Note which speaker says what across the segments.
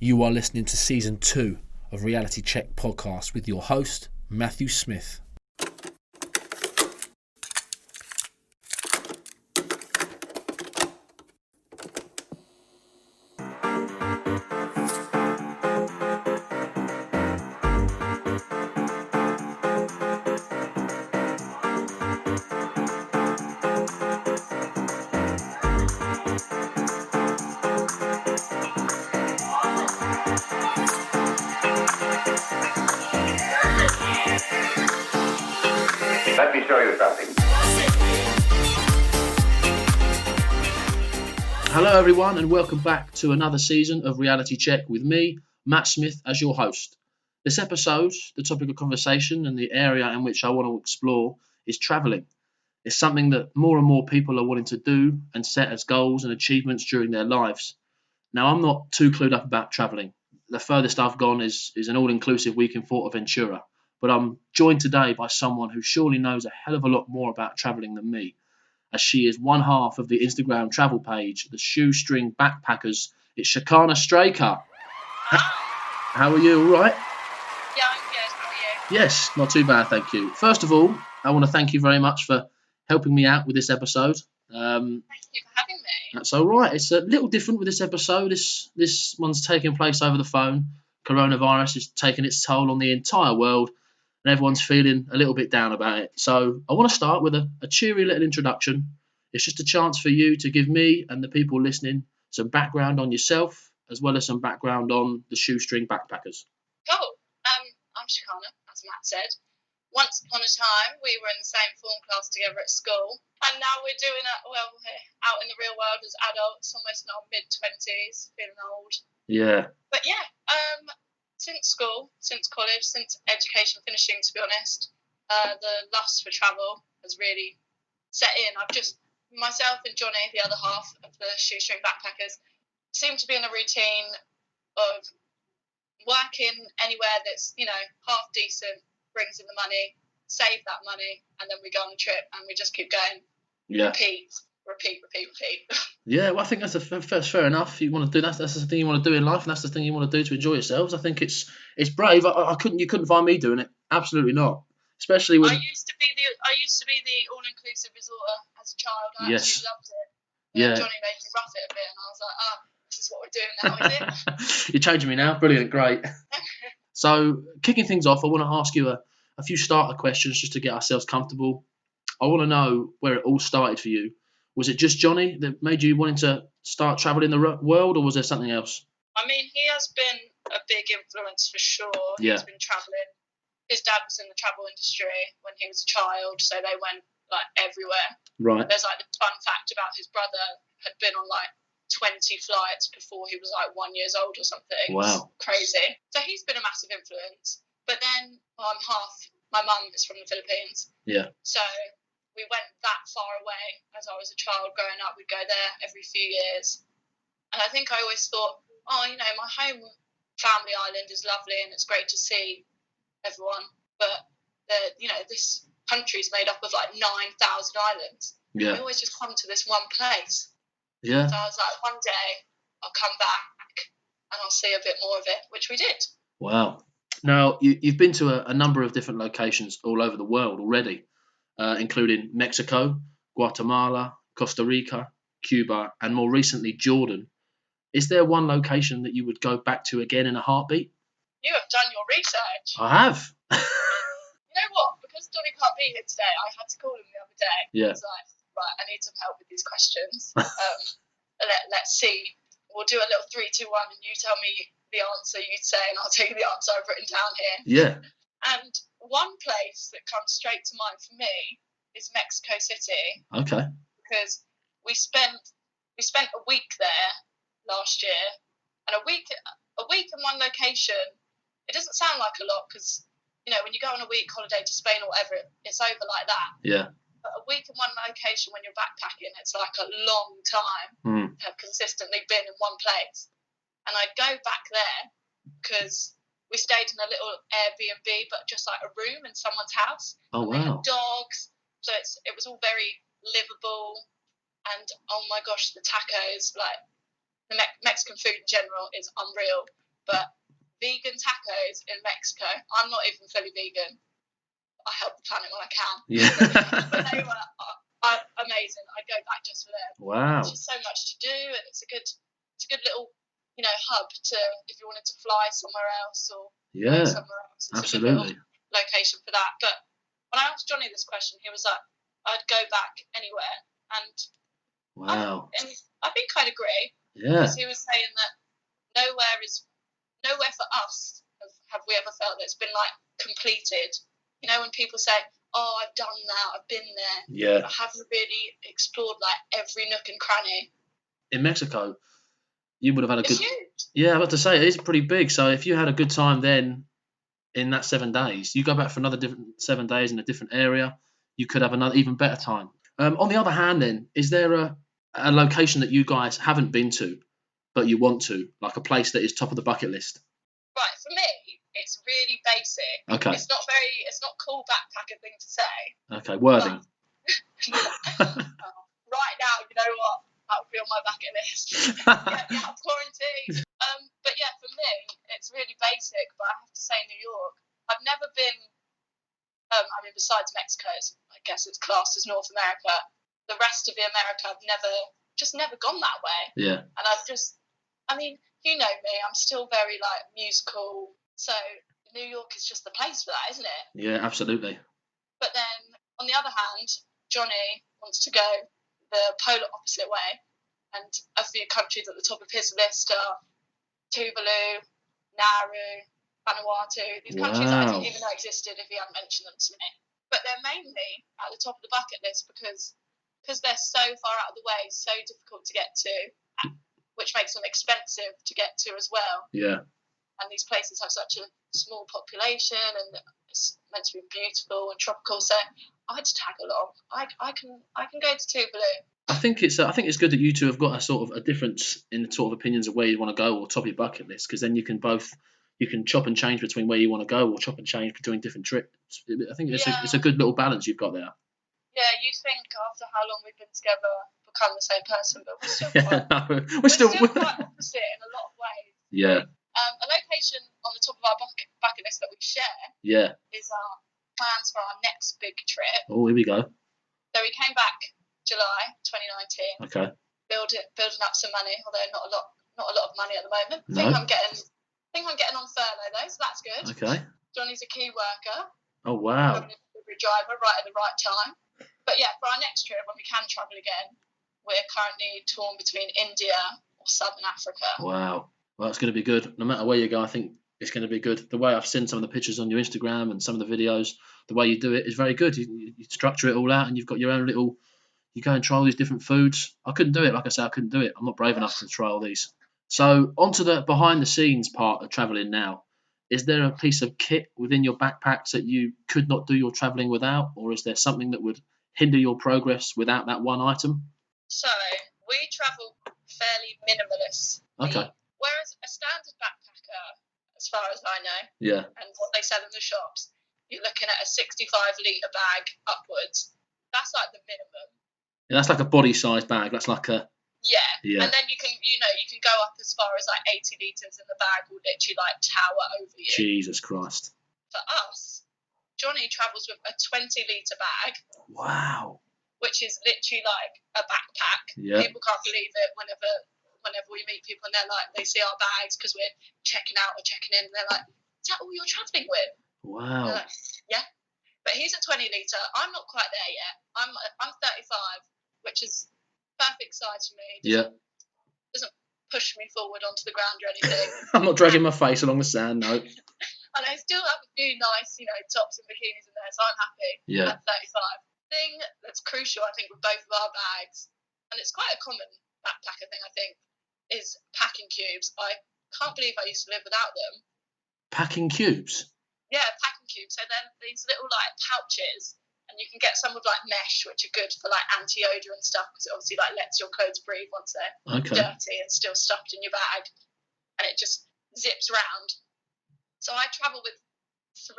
Speaker 1: You are listening to Season 2 of Reality Check Podcast with your host, Matthew Smith.
Speaker 2: Let me show you something.
Speaker 1: Hello everyone and welcome back to another season of Reality Check with me, Matt Smith, as your host. This episode, the topic of conversation and the area in which I want to explore is travelling. It's something that more and more people are wanting to do and set as goals and achievements during their lives. Now, I'm not too clued up about travelling. The furthest I've gone is an all-inclusive week in Fuerteventura. But I'm joined today by someone who surely knows a hell of a lot more about travelling than me, as she is one half of the Instagram travel page, TheShoestringBackpackers. It's Cherkanah Straker. How are you? All right?
Speaker 3: Yeah, I'm good. How are you?
Speaker 1: Yes, not too bad, thank you. First of all, I want to thank you very much for helping me out with this episode.
Speaker 3: Thank you for having me.
Speaker 1: That's all right. It's a little different with this episode. This one's taking place over the phone. Coronavirus is taking its toll on the entire world, and everyone's feeling a little bit down about it. So I want to start with a cheery little introduction. It's just a chance for you to give me and the people listening some background on yourself, as well as some background on the Shoestring Backpackers.
Speaker 3: Cool. I'm Cherkanah, as Matt said. Once upon a time, we were in the same form class together at school, and now we're doing it, well, we're out in the real world as adults, almost in our mid-20s, feeling old.
Speaker 1: Yeah.
Speaker 3: But yeah, since school, since college, since education finishing, to be honest, the lust for travel has really set in. Myself and Jonny, the other half of the Shoestring Backpackers, seem to be in a routine of working anywhere that's, half decent, brings in the money, save that money, and then we go on a trip and we just keep going.
Speaker 1: Yeah.
Speaker 3: Repeat.
Speaker 1: Yeah, well, I think that's fair enough. You want to do that's the thing you want to do in life, and that's the thing you want to do to enjoy yourselves. I think it's brave. You couldn't find me doing it. Absolutely not. Especially when
Speaker 3: I used to be the all-inclusive resorter as a child. I
Speaker 1: Yes.
Speaker 3: absolutely loved it.
Speaker 1: Yeah.
Speaker 3: Johnny made me rough it a bit, and I was like, this is what we're doing now, is it?
Speaker 1: You're changing me now. Brilliant, great. So, kicking things off, I want to ask you a few starter questions just to get ourselves comfortable. I want to know where it all started for you. Was it just Jonny that made you wanting to start travelling the world, or was there something else?
Speaker 3: I mean, he has been a big influence for sure.
Speaker 1: Yeah.
Speaker 3: He's been travelling. His dad was in the travel industry when he was a child, so they went everywhere.
Speaker 1: Right.
Speaker 3: There's the fun fact about his brother had been on 20 flights before he was 1 year old or something.
Speaker 1: Wow.
Speaker 3: It's crazy. So he's been a massive influence. But then my mum is from the Philippines.
Speaker 1: Yeah.
Speaker 3: So we went that far away as I was a child growing up. We'd go there every few years. And I think I always thought, my home family island is lovely and it's great to see everyone. But, this country's made up of 9,000 islands.
Speaker 1: Yeah.
Speaker 3: We always just come to this one place.
Speaker 1: Yeah.
Speaker 3: So I was like, one day I'll come back and I'll see a bit more of it, which we did.
Speaker 1: Wow. Now, you've been to a number of different locations all over the world already, including Mexico, Guatemala, Costa Rica, Cuba, and more recently, Jordan. Is there one location that you would go back to again in a heartbeat?
Speaker 3: You have done your research.
Speaker 1: I have.
Speaker 3: You know what? Because Jonny can't be here today, I had to call him the other day.
Speaker 1: Yeah.
Speaker 3: I was like, right, I need some help with these questions. Let's see. We'll do a little 3, 2, 1, and you tell me the answer you'd say, and I'll tell you the answer I've written down here.
Speaker 1: Yeah.
Speaker 3: And one place that comes straight to mind for me is Mexico City.
Speaker 1: Okay.
Speaker 3: Because we spent a week there last year, and a week in one location. It doesn't sound like a lot because when you go on a week holiday to Spain or whatever, it's over like that.
Speaker 1: Yeah.
Speaker 3: But a week in one location when you're backpacking, it's like a long time to have consistently been in one place. And I'd go back there because we stayed in a little Airbnb, but just like a room in someone's house.
Speaker 1: Oh,
Speaker 3: and they
Speaker 1: wow.
Speaker 3: had dogs, so it was all very livable. And oh my gosh, the tacos, the Mexican food in general is unreal. but vegan tacos in Mexico. I'm not even fully vegan. I help the planet when I can.
Speaker 1: Yeah.
Speaker 3: But they were amazing. I'd go back just for them.
Speaker 1: Wow.
Speaker 3: There's just so much to do, and it's a good little, hub to if you wanted to fly somewhere else or go
Speaker 1: Yeah.
Speaker 3: somewhere else. It's
Speaker 1: Absolutely.
Speaker 3: a good little location for that. But when I asked Jonny this question, he was like, I'd go back anywhere, and
Speaker 1: Wow.
Speaker 3: I think I'd agree.
Speaker 1: Yeah.
Speaker 3: Because he was saying that nowhere for us have we ever felt that it's been like completed. When people say, "Oh, I've done that, I've been there,"
Speaker 1: Yeah.
Speaker 3: but have you really explored like every nook and cranny?
Speaker 1: In Mexico, you would have had a
Speaker 3: It's
Speaker 1: good.
Speaker 3: huge.
Speaker 1: Yeah, I was about to say it is pretty big. So if you had a good time then in that 7 days, you go back for another different 7 days in a different area, you could have another even better time. On the other hand, then, is there a location that you guys haven't been to, but you want to, like a place that is top of the bucket list?
Speaker 3: Right, for me, it's really basic.
Speaker 1: Okay.
Speaker 3: It's not cool backpacker thing to say.
Speaker 1: Okay, Worthing.
Speaker 3: Right now, you know what? That would be on my bucket list. Get me out of quarantine. But yeah, for me, it's really basic. But I have to say, New York, I've never been. Besides Mexico, I guess it's classed as North America. The rest of the America, I've never gone that way.
Speaker 1: Yeah.
Speaker 3: And you know me, I'm still very like musical. So New York is just the place for that, isn't it?
Speaker 1: Yeah, absolutely.
Speaker 3: But then, on the other hand, Jonny wants to go the polar opposite way, and a few countries at the top of his list are Tuvalu, Nauru, Vanuatu. These countries that I didn't even know existed if he hadn't mentioned them to me. But they're mainly at the top of the bucket list because they're so far out of the way, so difficult to get to, which makes them expensive to get to as well.
Speaker 1: Yeah.
Speaker 3: And these places have such a small population, and it's meant to be beautiful and tropical. So I'd tag along. I can go to Tuvalu.
Speaker 1: I think it's good that you two have got a sort of a difference in the sort of opinions of where you want to go or top of your bucket list, because then you can chop and change between where you want to go or chop and change between different trips. I think it's a good little balance you've got there.
Speaker 3: Yeah, you'd think after how long we've been together, become the same person, but we're still
Speaker 1: We're still
Speaker 3: quite opposite in a lot of ways.
Speaker 1: Yeah.
Speaker 3: A location on the top of our bucket list that we share is our plans for our next big trip.
Speaker 1: Oh, here we go.
Speaker 3: So we came back July 2019.
Speaker 1: Okay.
Speaker 3: Building up some money, although not a lot of money at the moment.
Speaker 1: No.
Speaker 3: I think I'm getting on furlough though, so that's good.
Speaker 1: Okay.
Speaker 3: Jonny's a key worker.
Speaker 1: Oh wow.
Speaker 3: Having a delivery driver right at the right time. But yeah, for our next trip, when we can travel again, we're currently torn between India or Southern Africa.
Speaker 1: Wow. Well, it's going to be good. No matter where you go, I think it's going to be good. The way I've seen some of the pictures on your Instagram and some of the videos, the way you do it is very good. You structure it all out, and you've got your own little. You go and try all these different foods. I couldn't do it. Like I said, I couldn't do it. I'm not brave enough to try all these. So onto the behind the scenes part of traveling now. Is there a piece of kit within your backpacks that you could not do your traveling without, or is there something that would hinder your progress without that one item?
Speaker 3: So we travel fairly minimalist.
Speaker 1: Okay.
Speaker 3: Whereas a standard backpacker, as far as I know,
Speaker 1: Yeah.
Speaker 3: and what they sell in the shops, you're looking at a 65-litre bag upwards. That's like the minimum.
Speaker 1: Yeah, that's like a body-sized bag. That's like a.
Speaker 3: Yeah. And then you can go up as far as like 80 litres, and the bag will literally like tower over you.
Speaker 1: Jesus Christ.
Speaker 3: For us, Jonny travels with a 20-litre bag.
Speaker 1: Wow.
Speaker 3: Which is literally like a backpack.
Speaker 1: Yeah.
Speaker 3: People can't believe it whenever we meet people and they see our bags because we're checking out or checking in, and they're like, "Is that all you're travelling with?"
Speaker 1: Wow.
Speaker 3: Like, yeah. But he's a 20-litre. I'm not quite there yet. I'm 35, which is perfect size for me. Doesn't push me forward onto the ground or anything.
Speaker 1: I'm not dragging my face along the sand, no.
Speaker 3: And I still have a few nice, tops and bikinis in there, so I'm happy.
Speaker 1: Yeah.
Speaker 3: At 35. Thing that's crucial, I think, with both of our bags, and it's quite a common backpacker thing, I think, is packing cubes. I can't believe I used to live without them.
Speaker 1: Packing cubes?
Speaker 3: Yeah, packing cubes. So then these little like pouches, and you can get some with like mesh, which are good for like anti-odor and stuff, because it obviously like lets your clothes breathe once they're dirty and still stuffed in your bag, and it just zips round. So I travel with 3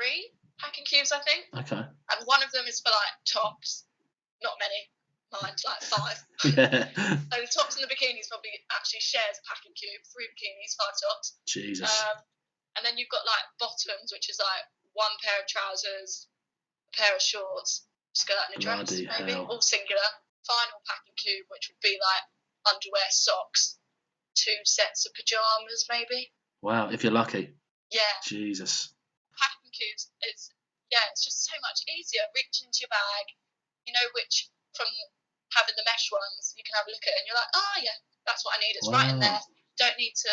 Speaker 3: packing cubes, I think.
Speaker 1: Okay.
Speaker 3: And one of them is for like tops, not many, Mine's like 5.
Speaker 1: Yeah.
Speaker 3: So the tops and the bikinis probably actually shares a packing cube. 3 bikinis, 5 tops.
Speaker 1: Jesus.
Speaker 3: And then you've got like bottoms, which is like 1 pair of trousers, a pair of shorts, skirt and a dress,
Speaker 1: Bloody
Speaker 3: maybe,
Speaker 1: hell.
Speaker 3: all singular. Final packing cube, which would be like underwear, socks, 2 sets of pajamas, maybe.
Speaker 1: Wow, if you're lucky.
Speaker 3: Yeah,
Speaker 1: Jesus.
Speaker 3: packing cubes. It's just so much easier. Reach into your bag, you know which from having the mesh ones, you can have a look at it and you're like, oh yeah, that's what I need. It's right in
Speaker 1: Wow.
Speaker 3: there. Don't need to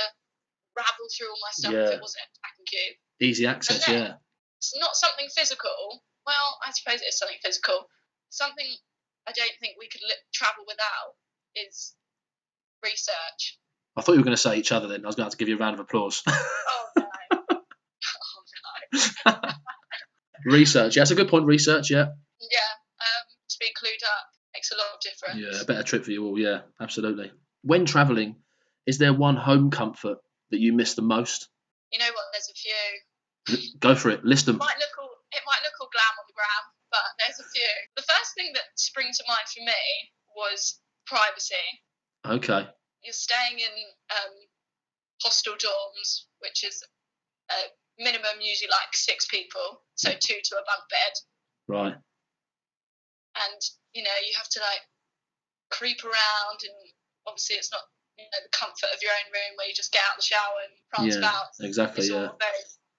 Speaker 3: rabble through all my stuff
Speaker 1: Yeah.
Speaker 3: if it wasn't a packing cube.
Speaker 1: Easy access,
Speaker 3: And then,
Speaker 1: yeah.
Speaker 3: it's not something physical. Well, I suppose it is something physical. Something I don't think we could travel without is research.
Speaker 1: I thought you were going to say each other then. I was going to have to give you a round of applause.
Speaker 3: Oh no. Oh no.
Speaker 1: Research. Yeah, that's a good point. Research, yeah.
Speaker 3: Yeah. To be clued up makes a lot of difference.
Speaker 1: Yeah, a better trip for you all. Yeah, absolutely. When travelling, is there one home comfort that you miss the most?
Speaker 3: You know what? There's a few.
Speaker 1: Go for it. List them.
Speaker 3: It might look all glam on the gram, but there's a few. The first thing that springs to mind for me was privacy.
Speaker 1: Okay.
Speaker 3: You're staying in hostel dorms, which is minimum usually like 6 people, so 2 to a bunk bed,
Speaker 1: Right.
Speaker 3: and you have to like creep around, and obviously it's not the comfort of your own room where you just get out of the shower and prance
Speaker 1: Yeah,
Speaker 3: about.
Speaker 1: exactly.
Speaker 3: It's
Speaker 1: Yeah.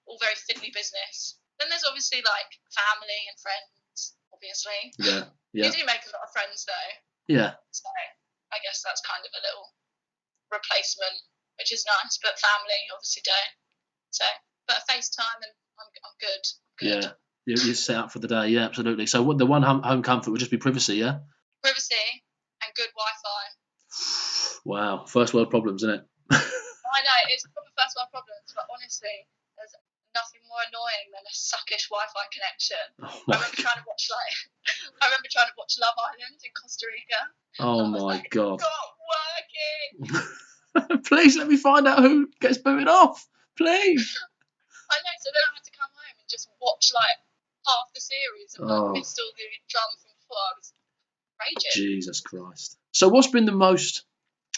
Speaker 3: all very fiddly business. Then there's obviously like family and friends, obviously.
Speaker 1: Yeah.
Speaker 3: You
Speaker 1: Yeah.
Speaker 3: do make a lot of friends though,
Speaker 1: Yeah.
Speaker 3: so I guess that's kind of a little replacement, which is nice. But family obviously don't. So, but FaceTime and I'm good.
Speaker 1: Yeah. You're set up for the day. Yeah, absolutely. So what the one home comfort would just be privacy, yeah?
Speaker 3: Privacy and good Wi-Fi.
Speaker 1: Wow. First world problems, isn't it?
Speaker 3: I know it's proper first world problems, but honestly, there's nothing more annoying than a suckish Wi-Fi connection.
Speaker 1: Oh
Speaker 3: I
Speaker 1: my,
Speaker 3: remember trying to watch Love Island in Costa Rica.
Speaker 1: oh
Speaker 3: and I was
Speaker 1: my
Speaker 3: like,
Speaker 1: God.
Speaker 3: It's not working.
Speaker 1: Please let me find out who gets booted off. Please.
Speaker 3: I know, so then I had to come home and just watch like half the series and
Speaker 1: Oh.
Speaker 3: missed all the drama from before. I was raging.
Speaker 1: Jesus Christ. So what's been the most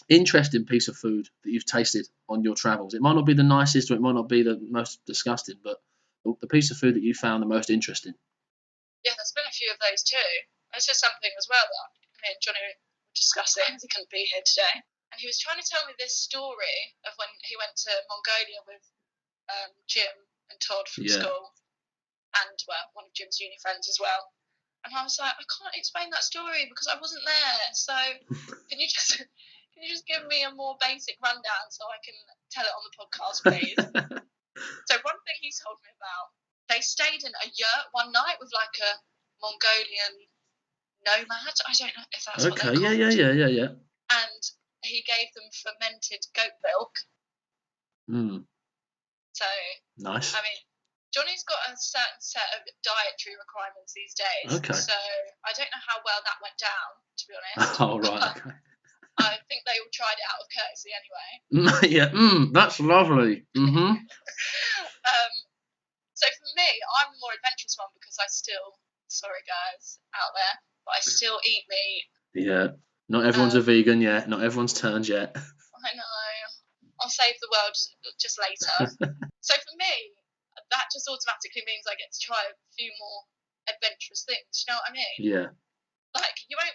Speaker 1: interesting piece of food that you've tasted on your travels? It might not be the nicest or it might not be the most disgusting, but the piece of food that you found the most interesting.
Speaker 3: Yeah, there's been a few of those too. It's just something as well that me and Jonny were discussing, as he couldn't be here today. And he was trying to tell me this story of when he went to Mongolia with Jim and Todd from
Speaker 1: Yeah.
Speaker 3: school, and one of Jim's uni friends as well. And I was like, I can't explain that story because I wasn't there. So can you just give me a more basic rundown so I can tell it on the podcast, please? So one thing he told me about, they stayed in a yurt one night with like a Mongolian nomad. I don't know if that's what
Speaker 1: Okay,
Speaker 3: they're called.
Speaker 1: yeah.
Speaker 3: And he gave them fermented goat milk. So,
Speaker 1: Nice.
Speaker 3: I mean, Johnny's got a certain set of dietary requirements these days.
Speaker 1: Okay.
Speaker 3: So I don't know how well that went down, to be honest.
Speaker 1: Oh, right, okay.
Speaker 3: I think they all tried it out of courtesy anyway.
Speaker 1: Yeah, that's lovely. Mm-hmm.
Speaker 3: So for me, I'm a more adventurous one because I still, sorry guys out there, but I still eat meat.
Speaker 1: Yeah. Not everyone's a vegan yet. Not everyone's turned yet.
Speaker 3: I know. I'll save the world just later. So for me, that just automatically means I get to try a few more adventurous things. Do you know what I mean?
Speaker 1: Yeah.
Speaker 3: Like you won't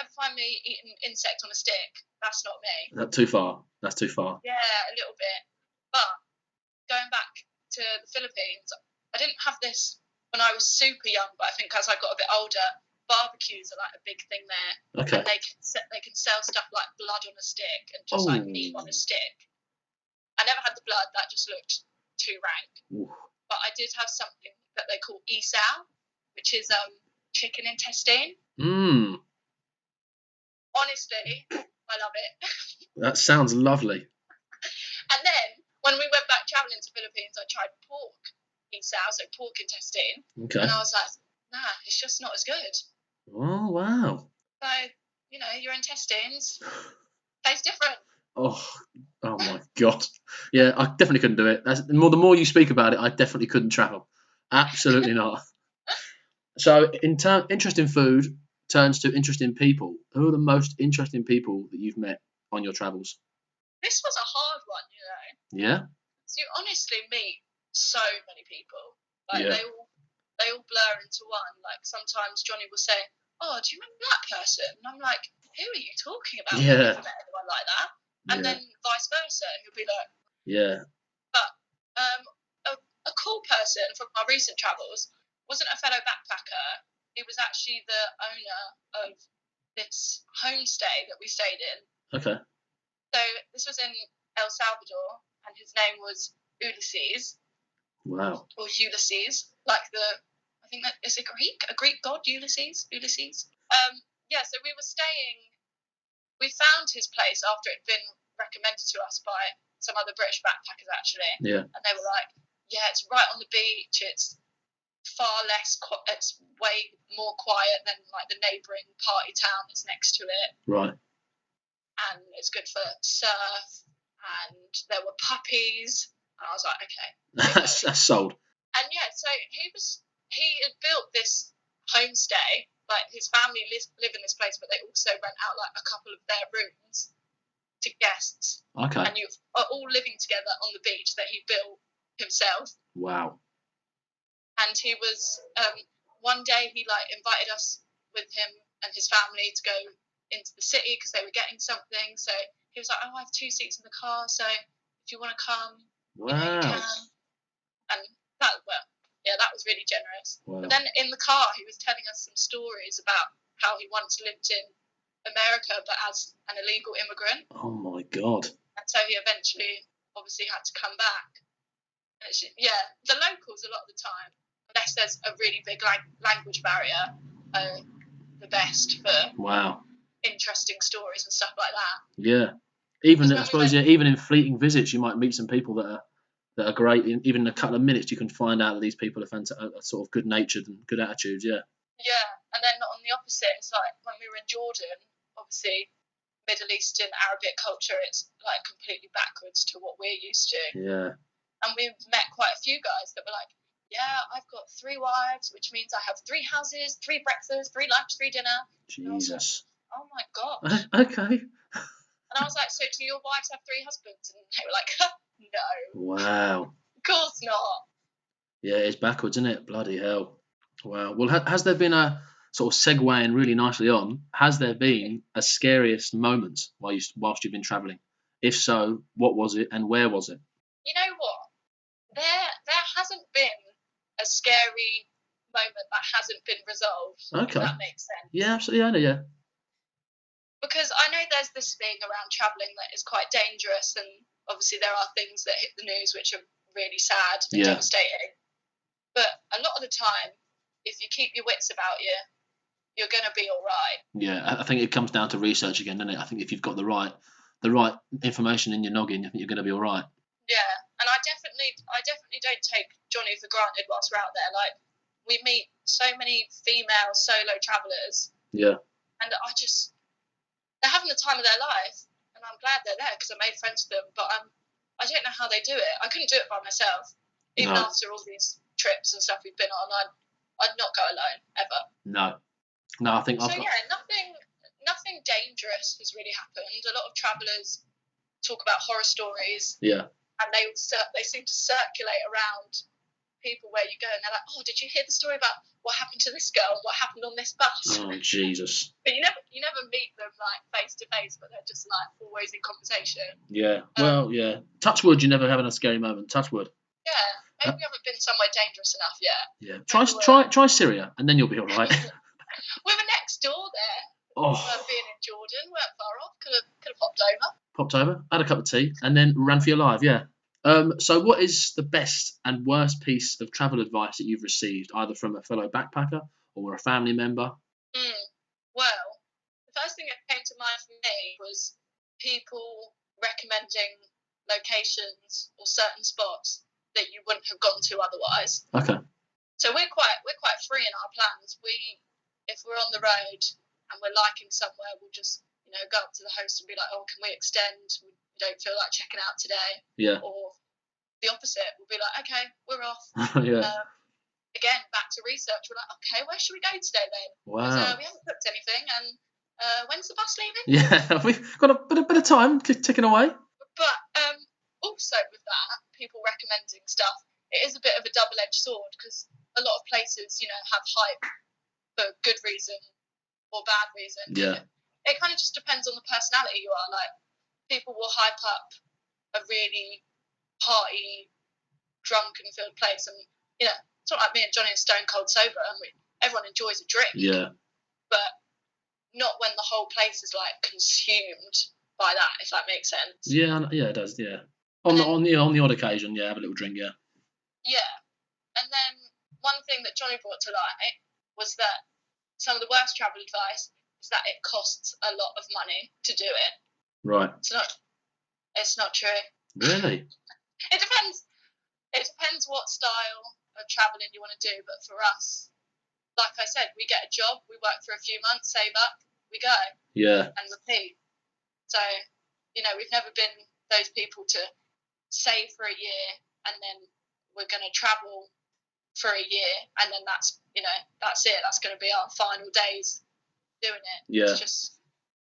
Speaker 3: ever find me eating insect on a stick. That's not me.
Speaker 1: That's too far.
Speaker 3: Yeah, a little bit. But going back to the Philippines, I didn't have this when I was super young, but I think as I got a bit older, barbecues are like a big thing there.
Speaker 1: Okay.
Speaker 3: And they can sell stuff like blood on a stick and just like meat on a stick. I never had the blood, that just looked too rank.
Speaker 1: Ooh.
Speaker 3: But I did have something that they call isao, which is chicken intestine. Honestly, I love it.
Speaker 1: That sounds lovely.
Speaker 3: And then when we went back travelling to Philippines, I tried pork isao, so pork intestine.
Speaker 1: Okay.
Speaker 3: And I was like, nah, it's just not as good.
Speaker 1: Oh, wow.
Speaker 3: So, your intestines taste different.
Speaker 1: Oh my God. Yeah, I definitely couldn't do it. The more you speak about it, I definitely couldn't travel. Absolutely not. So, interesting food. turns to interesting people. Who are the most interesting people that you've met on your travels?
Speaker 3: This was a hard one, you know.
Speaker 1: Yeah.
Speaker 3: So you honestly meet so many people. Like
Speaker 1: Yeah.
Speaker 3: they all blur into one. Like sometimes Jonny will say, "Oh, do you remember that person?" And I'm like, "Who are you talking about?
Speaker 1: Yeah.
Speaker 3: I've never met anyone like that." And
Speaker 1: Yeah.
Speaker 3: then vice versa. He'll be like,
Speaker 1: Yeah.
Speaker 3: but a cool person from our recent travels wasn't a fellow backpacker. He was actually the owner of this homestay that we stayed in.
Speaker 1: Okay.
Speaker 3: So this was in El Salvador, and his name was Ulysses.
Speaker 1: Wow.
Speaker 3: Or Ulysses, like I think that is a Greek god, Ulysses. Yeah. So we found his place after it had been recommended to us by some other British backpackers actually.
Speaker 1: Yeah.
Speaker 3: And they were like, yeah, it's right on the beach. It's far less. It's way more quiet than like the neighbouring party town that's next to it.
Speaker 1: Right.
Speaker 3: And it's good for surf. And there were puppies. And I was like, okay.
Speaker 1: That's sold.
Speaker 3: And yeah, so he had built this homestay. Like his family live in this place, but they also rent out like a couple of their rooms to guests.
Speaker 1: Okay.
Speaker 3: And you are all living together on the beach that he built himself.
Speaker 1: Wow.
Speaker 3: And he was one day he like invited us with him and his family to go into the city because they were getting something. So he was like, "Oh, I have 2 seats in the car, so if you want to come,
Speaker 1: Wow.
Speaker 3: you can." And that was really generous.
Speaker 1: Wow.
Speaker 3: But then in the car, he was telling us some stories about how he once lived in America, but as an illegal immigrant.
Speaker 1: Oh my God.
Speaker 3: And so he eventually, obviously, had to come back. And the locals a lot of the time, unless there's a really big language barrier, are the best for interesting stories and stuff like that.
Speaker 1: Yeah. Even in fleeting visits, you might meet some people that are great. Even in a couple of minutes, you can find out that these people are sort of good-natured and good attitudes. Yeah.
Speaker 3: Yeah, and then on the opposite, it's like when we were in Jordan, obviously Middle Eastern Arabic culture, it's like completely backwards to what we're used to.
Speaker 1: Yeah.
Speaker 3: And we met quite a few guys that were like, yeah, I've got 3 wives, which means I have 3 houses, 3 breakfasts, 3 lunch, 3 dinner.
Speaker 1: Jesus.
Speaker 3: Like, oh my gosh.
Speaker 1: Okay.
Speaker 3: And I was like, so do your wives have 3 husbands? And they were like, no.
Speaker 1: Wow.
Speaker 3: Of course not.
Speaker 1: Yeah, it's backwards, isn't it? Bloody hell. Wow. Well, has there been a sort of segueing really nicely on? Has there been a scariest moment whilst you've been travelling? If so, what was it and where was it?
Speaker 3: You know what? There hasn't been a scary moment that hasn't been resolved.
Speaker 1: Okay.
Speaker 3: If that makes sense.
Speaker 1: Yeah, absolutely. I know. Yeah.
Speaker 3: Because I know there's this thing around travelling that is quite dangerous, and obviously there are things that hit the news which are really sad and devastating. But a lot of the time, if you keep your wits about you, you're going to be all right.
Speaker 1: Yeah, I think it comes down to research again, doesn't it? I think if you've got the right information in your noggin, I think you're going to be all right.
Speaker 3: Yeah, and I definitely don't take Jonny for granted whilst we're out there. Like, we meet so many female solo travellers.
Speaker 1: Yeah.
Speaker 3: And they're having the time of their life, and I'm glad they're there because I made friends with them. But I don't know how they do it. I couldn't do it by myself, even after all these trips and stuff we've been on. I'd not go alone ever.
Speaker 1: No, I think.
Speaker 3: Nothing dangerous has really happened. A lot of travellers talk about horror stories.
Speaker 1: Yeah.
Speaker 3: And they seem to circulate around people where you go, and they're like, "Oh, did you hear the story about what happened to this girl? What happened on this bus?"
Speaker 1: Oh, Jesus.
Speaker 3: But you never meet them like face to face, but they're just like always in conversation.
Speaker 1: Yeah. Well, yeah. Touch wood, you never having a scary moment. Touch wood.
Speaker 3: Yeah. Maybe we haven't been somewhere dangerous enough yet.
Speaker 1: Yeah. Try Syria, and then you'll be all right.
Speaker 3: We were next door there.
Speaker 1: Oh.
Speaker 3: Being in Jordan, we weren't far off. Could have popped over.
Speaker 1: Popped over, had a cup of tea, and then ran for your life. Yeah. So what is the best and worst piece of travel advice that you've received, either from a fellow backpacker or a family member?
Speaker 3: Well, the first thing that came to mind for me was people recommending locations or certain spots that you wouldn't have gone to otherwise.
Speaker 1: Okay.
Speaker 3: So we're quite free in our plans. If we're on the road and we're liking somewhere, we'll just go up to the host and be like, "Oh, can we extend? We don't feel like checking out today."
Speaker 1: Yeah.
Speaker 3: Or the opposite, we'll be like, "Okay, we're off."
Speaker 1: Yeah.
Speaker 3: again, back to research. We're like, okay, where should we go today then? Because
Speaker 1: Wow.
Speaker 3: we haven't booked anything, and when's the bus leaving?
Speaker 1: Yeah, we've got a bit of time ticking away.
Speaker 3: But also with that, people recommending stuff, it is a bit of a double-edged sword because a lot of places, have hype for good reason or bad reason.
Speaker 1: Yeah.
Speaker 3: It kind of just depends on the personality you are. Like, people will hype up a really party, drunk and filled place, and it's not like me and Jonny are stone cold sober, and everyone enjoys a drink.
Speaker 1: Yeah.
Speaker 3: But not when the whole place is like consumed by that, if that makes sense.
Speaker 1: Yeah, it does. Yeah. On the odd occasion, yeah, have a little drink, yeah.
Speaker 3: Yeah, and then one thing that Jonny brought to light was that some of the worst travel advice is that it costs a lot of money to do it.
Speaker 1: Right.
Speaker 3: It's not true.
Speaker 1: Really?
Speaker 3: It depends. It depends what style of travelling you want to do. But for us, like I said, we get a job, we work for a few months, save up, we go.
Speaker 1: Yeah.
Speaker 3: And repeat. So, we've never been those people to save for a year and then we're going to travel for a year and then that's it. That's going to be our final days doing it.
Speaker 1: Yeah.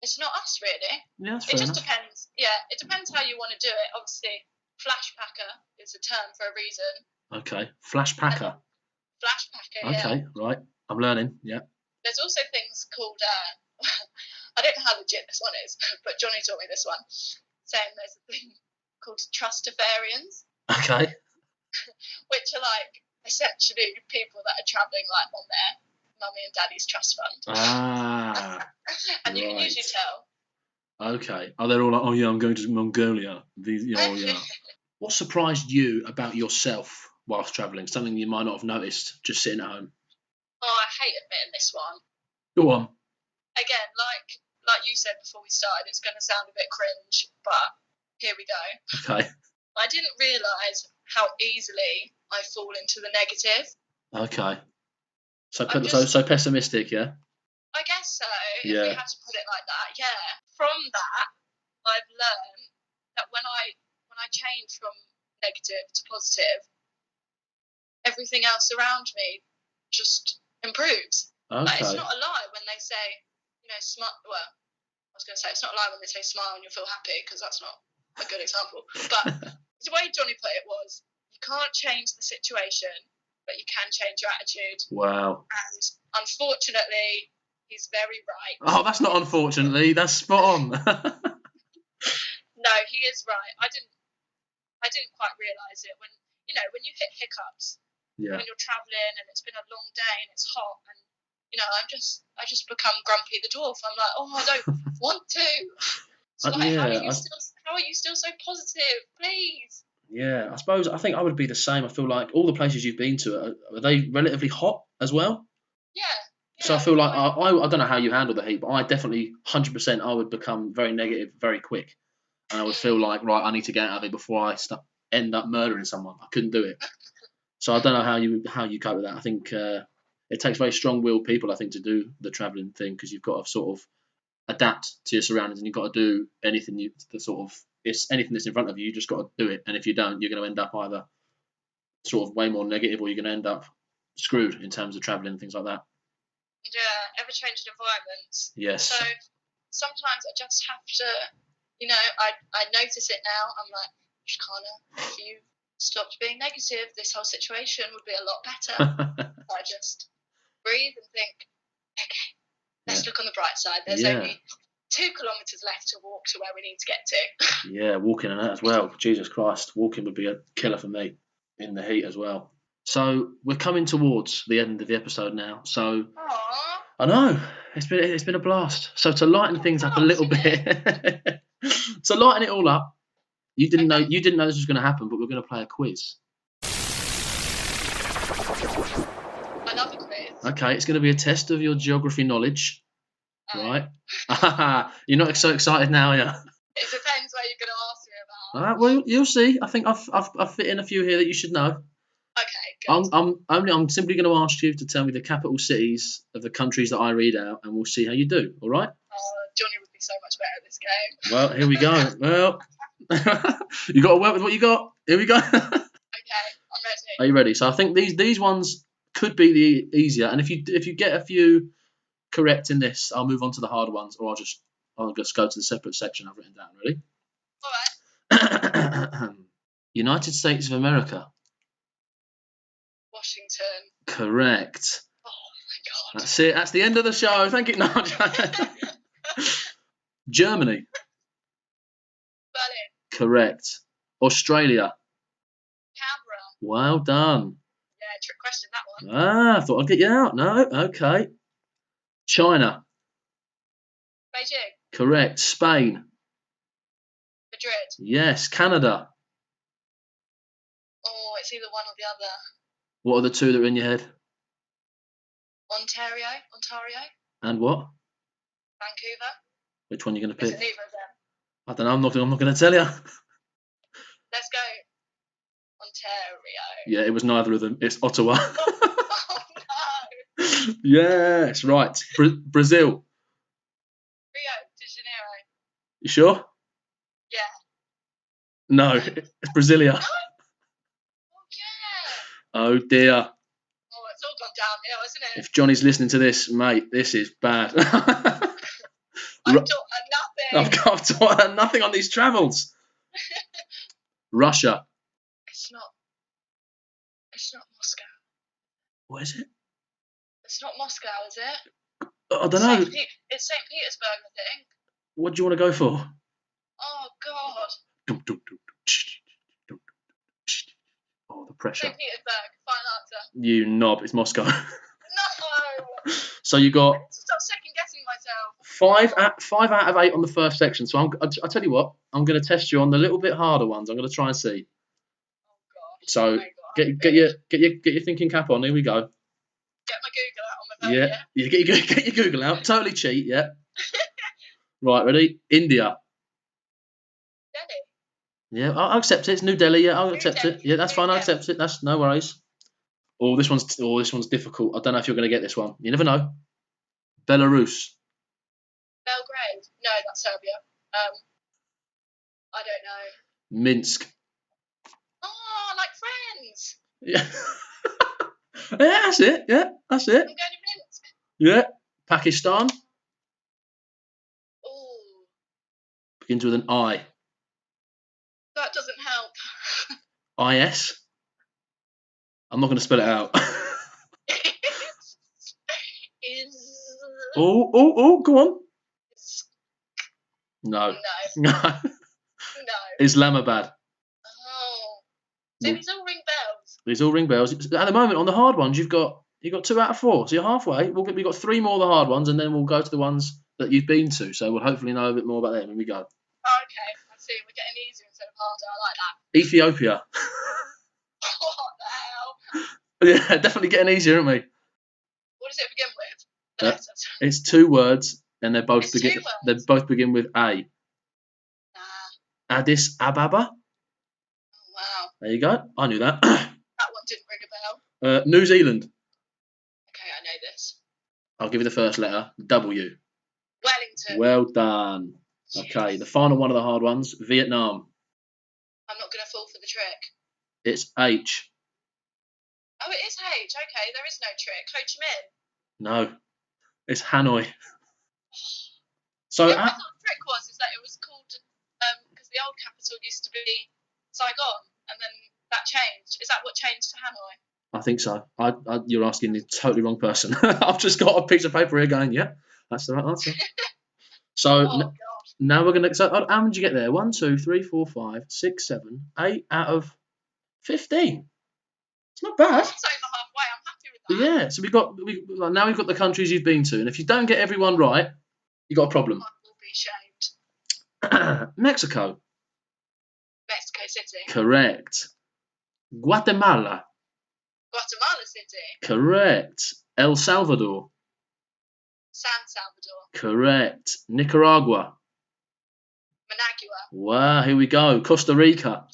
Speaker 3: It's not us really.
Speaker 1: Yeah, that's
Speaker 3: it
Speaker 1: fair
Speaker 3: just
Speaker 1: enough.
Speaker 3: depends. Yeah, it depends how you want to do it. Obviously, flash packer is a term for a reason.
Speaker 1: Okay. Flash packer.
Speaker 3: Flash packer,
Speaker 1: Okay,
Speaker 3: yeah.
Speaker 1: right. I'm learning, yeah.
Speaker 3: There's also things called, I don't know how legit this one is, but Jonny taught me this one, saying there's a thing called trustafarians,
Speaker 1: Okay.
Speaker 3: which are like essentially people that are travelling like on their mummy and daddy's trust fund.
Speaker 1: Ah.
Speaker 3: And you can usually tell.
Speaker 1: Okay. Are they all like, oh yeah, I'm going to Mongolia? Oh yeah. What surprised you about yourself whilst travelling? Something you might not have noticed just sitting at home?
Speaker 3: Oh, I hate admitting this one.
Speaker 1: Go on.
Speaker 3: Again, like you said before we started, it's going to sound a bit cringe, but here we go.
Speaker 1: Okay.
Speaker 3: I didn't realise how easily I fall into the negative.
Speaker 1: Okay. So pessimistic, yeah?
Speaker 3: I guess so,
Speaker 1: Yeah.
Speaker 3: if we had to put it like that, yeah. From that, I've learned that when I change from negative to positive, everything else around me just improves.
Speaker 1: Okay.
Speaker 3: Like, it's not a lie when they say, smile. Well, I was going to say it's not a lie when they say smile and you'll feel happy, because that's not a good example. But the way Jonny put it was, you can't change the situation, but you can change your attitude.
Speaker 1: Wow.
Speaker 3: And unfortunately, he's very right.
Speaker 1: Oh, that's not unfortunately. That's spot on.
Speaker 3: No, he is right. I didn't quite realise it when you hit hiccups.
Speaker 1: Yeah.
Speaker 3: When you're travelling and it's been a long day and it's hot and I just become Grumpy the Dwarf. I'm like, oh, I don't want to. So how are you still so positive? Please.
Speaker 1: Yeah, I think I would be the same. I feel like all the places you've been to, are they relatively hot as well?
Speaker 3: Yeah.
Speaker 1: So I feel like I don't know how you handle the heat, but I definitely 100% I would become very negative very quick, and I would feel like, right, I need to get out of here before I end up murdering someone. I couldn't do it. So I don't know how you cope with that. I think it takes very strong-willed people, I think, to do the travelling thing, because you've got to sort of adapt to your surroundings, and you've got to do anything anything that's in front of you. You just got to do it, and if you don't, you're going to end up either sort of way more negative, or you're going to end up screwed in terms of travelling and things like that.
Speaker 3: Yeah, ever-changing environments.
Speaker 1: Yes.
Speaker 3: So sometimes I just have to, I notice it now. I'm like, Cherkanah, if you stopped being negative, this whole situation would be a lot better. I just breathe and think, okay, let's look on the bright side. There's only 2 kilometres left to walk to where we need to get to.
Speaker 1: Yeah, walking and that as well. Jesus Christ, walking would be a killer for me in the heat as well. So we're coming towards the end of the episode now. So
Speaker 3: Aww.
Speaker 1: I know it's been a blast. So to lighten things up a little bit, to lighten it all up, you didn't know this was going to happen, but we're going to play a quiz.
Speaker 3: I love a quiz.
Speaker 1: Okay, it's going to be a test of your geography knowledge, right? You're not so excited now, are you?
Speaker 3: It depends what you're going to ask me about.
Speaker 1: All right, well, you'll see. I think I've fit in a few here that you should know.
Speaker 3: Okay, good.
Speaker 1: I'm simply going to ask you to tell me the capital cities of the countries that I read out, and we'll see how you do. All right?
Speaker 3: Jonny would be so much better at this game.
Speaker 1: Well, here we go. Well, you got to work with what you got. Here we go.
Speaker 3: Okay, I'm ready.
Speaker 1: Are you ready? So I think these ones could be the easier. And if you get a few correct in this, I'll move on to the harder ones, or I'll just go to the separate section I've written down. Ready?
Speaker 3: All right.
Speaker 1: United States of America.
Speaker 3: Washington.
Speaker 1: Correct.
Speaker 3: Oh my god.
Speaker 1: That's it. That's the end of the show. Thank you. No, Germany.
Speaker 3: Berlin.
Speaker 1: Correct. Australia.
Speaker 3: Canberra.
Speaker 1: Well done.
Speaker 3: Yeah, trick question, that one.
Speaker 1: Ah, I thought I'd get you out. No, okay. China.
Speaker 3: Beijing.
Speaker 1: Correct. Spain.
Speaker 3: Madrid.
Speaker 1: Yes. Canada.
Speaker 3: Oh, it's either one or the other.
Speaker 1: What are the two that are in your head?
Speaker 3: Ontario.
Speaker 1: And what?
Speaker 3: Vancouver.
Speaker 1: Which one are you going to
Speaker 3: Is
Speaker 1: pick?
Speaker 3: it neither of them?
Speaker 1: I don't know. I'm not going to tell you.
Speaker 3: Let's go. Ontario.
Speaker 1: Yeah, it was neither of them. It's Ottawa.
Speaker 3: Oh no.
Speaker 1: Yes, right. Brazil.
Speaker 3: Rio de Janeiro.
Speaker 1: You sure?
Speaker 3: Yeah.
Speaker 1: No, it's Brasilia.
Speaker 3: No. Oh yeah.
Speaker 1: Oh dear.
Speaker 3: Oh, it's all gone downhill, isn't it?
Speaker 1: If Johnny's listening to this, mate, this is bad.
Speaker 3: I've taught her nothing.
Speaker 1: I've taught her nothing on these travels. Russia.
Speaker 3: It's not Moscow.
Speaker 1: What is it?
Speaker 3: It's not Moscow, is it?
Speaker 1: I don't know.
Speaker 3: It's St. Petersburg, I think.
Speaker 1: What do you want to go for?
Speaker 3: Oh god.
Speaker 1: Oh, the pressure.
Speaker 3: St. Petersburg. Final answer.
Speaker 1: You knob. It's Moscow.
Speaker 3: No.
Speaker 1: So you got
Speaker 3: Stop second guessing myself.
Speaker 1: 5 out of 8 on the first section. So I'll tell you what. I'm going to test you on the little bit harder ones. I'm going to try and see.
Speaker 3: Oh god.
Speaker 1: So
Speaker 3: Oh, god.
Speaker 1: get your thinking cap on. Here we go.
Speaker 3: Get my Google out on my phone.
Speaker 1: Yeah. Get your Google out. Totally cheat. Yeah. Right. Ready? India.
Speaker 3: Delhi.
Speaker 1: Yeah. I'll accept it. It's New Delhi. Yeah. I'll accept
Speaker 3: Delhi.
Speaker 1: it. Yeah. That's fine. I'll
Speaker 3: New
Speaker 1: accept it. That's no worries. Oh, this one's difficult. I don't know if you're going to get this one. You never know. Belarus.
Speaker 3: Belgrade. No, that's Serbia. I don't know.
Speaker 1: Minsk.
Speaker 3: Oh, like Friends.
Speaker 1: Yeah. Yeah, that's it. Yeah, that's it.
Speaker 3: I'm going to Minsk.
Speaker 1: Yeah. Pakistan.
Speaker 3: Oh,
Speaker 1: Begins with an I.
Speaker 3: that doesn't help.
Speaker 1: IS. I'm not going to spell it out. Oh, go on. No.
Speaker 3: No.
Speaker 1: No.
Speaker 3: No.
Speaker 1: Islamabad.
Speaker 3: Oh. So these all ring bells.
Speaker 1: These all ring bells. At the moment, on the hard ones, you've got 2 out of 4. So you're halfway. We've got 3 more of the hard ones, and then we'll go to the ones that you've been to. So we'll hopefully know a bit more about them when we go.
Speaker 3: Oh, okay. I see. We're getting easier instead of harder. I like that.
Speaker 1: Ethiopia.
Speaker 3: What the hell?
Speaker 1: Yeah, definitely getting easier, aren't we?
Speaker 3: What does it begin with? The
Speaker 1: Uh,
Speaker 3: letters.
Speaker 1: It's 2 words, and they both
Speaker 3: It's
Speaker 1: begin.
Speaker 3: 2 words?
Speaker 1: They both begin with A.
Speaker 3: Nah.
Speaker 1: Addis Ababa.
Speaker 3: Oh, wow.
Speaker 1: There you go. I knew that.
Speaker 3: That one didn't ring a bell.
Speaker 1: New Zealand.
Speaker 3: Okay, I know this.
Speaker 1: I'll give you the first letter. W.
Speaker 3: Wellington.
Speaker 1: Well done. Okay, the final one of the hard ones. Vietnam.
Speaker 3: I'm not going to fall for the trick.
Speaker 1: It's H.
Speaker 3: Oh, it is H. Okay, there is no trick. Ho Chi Minh.
Speaker 1: No, it's Hanoi. So,
Speaker 3: Yeah, what I thought the trick was is that it was called because the old capital used to be Saigon, and then that changed. Is that what changed to Hanoi?
Speaker 1: I think so. You're asking the totally wrong person. I've just got a piece of paper here going, yeah, that's the right answer. So
Speaker 3: Oh god.
Speaker 1: now we're gonna. So how did you get there? 1, 2, 3, 4, 5, 6, 7, 8 out of 15. It's not bad.
Speaker 3: That's over halfway. I'm happy with that.
Speaker 1: Yeah. So we've got the countries you've been to, and if you don't get everyone right, you got a problem.
Speaker 3: I will be ashamed.
Speaker 1: Mexico.
Speaker 3: Mexico City.
Speaker 1: Correct. Guatemala.
Speaker 3: Guatemala City.
Speaker 1: Correct. El Salvador.
Speaker 3: San Salvador.
Speaker 1: Correct. Nicaragua.
Speaker 3: Managua.
Speaker 1: Wow, here we go. Costa Rica.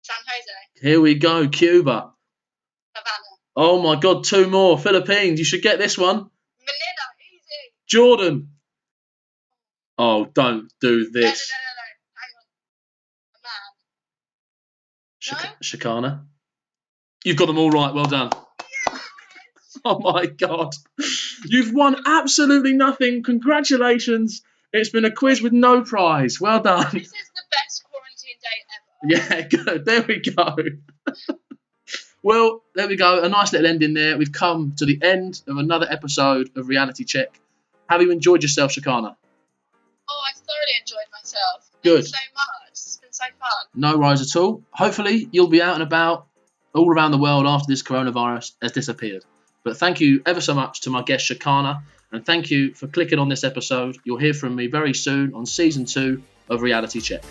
Speaker 3: San Jose.
Speaker 1: Here we go. Cuba.
Speaker 3: Havana.
Speaker 1: Oh my God, 2 more. Philippines. You should get this one.
Speaker 3: Manila. Easy.
Speaker 1: Jordan. Oh, don't do
Speaker 3: No.
Speaker 1: this.
Speaker 3: Hang on. A man. No?
Speaker 1: Cherkanah. You've got them all right. Well done. Oh my God. You've won absolutely nothing. Congratulations. It's been a quiz with no prize. Well done.
Speaker 3: This is the best quarantine date ever.
Speaker 1: Yeah, good. There we go. Well, there we go. A nice little ending there. We've come to the end of another episode of Reality Check. Have you enjoyed yourself, Cherkanah?
Speaker 3: Oh, I thoroughly enjoyed myself.
Speaker 1: Good.
Speaker 3: Thank you so much. It's been so fun.
Speaker 1: No worries at all. Hopefully, you'll be out and about all around the world after this coronavirus has disappeared. But thank you ever so much to my guest, Cherkanah, and thank you for clicking on this episode. You'll hear from me very soon on Season 2 of Reality Check.